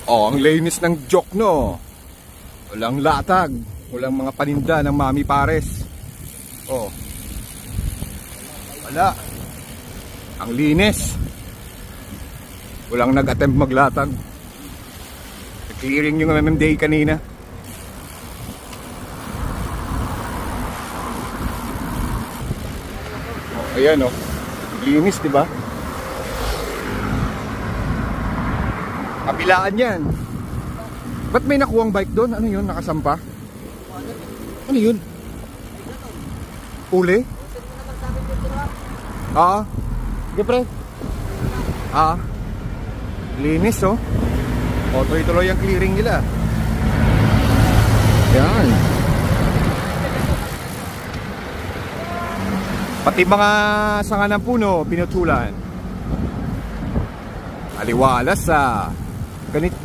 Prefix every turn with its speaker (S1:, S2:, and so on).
S1: Oh, ang linis ng joke, no. Walang latag, walang mga paninda ng Mami Pares. Oh. Wala. Ang linis. Walang nag-attempt maglatag. Clearing yung MMDA kanina. Oh, ayan, oh. Linis, di ba? Kabilaan yan. Ba't may nakuwang bike doon? Ano yun? Nakasampa? Ano yun? Uli? Sige, pre. Linis, oh. O, tuloy-tuloy ang clearing nila. Yan. Pati mga sanga ng puno, pinutulan. Aliwalas sa ganito.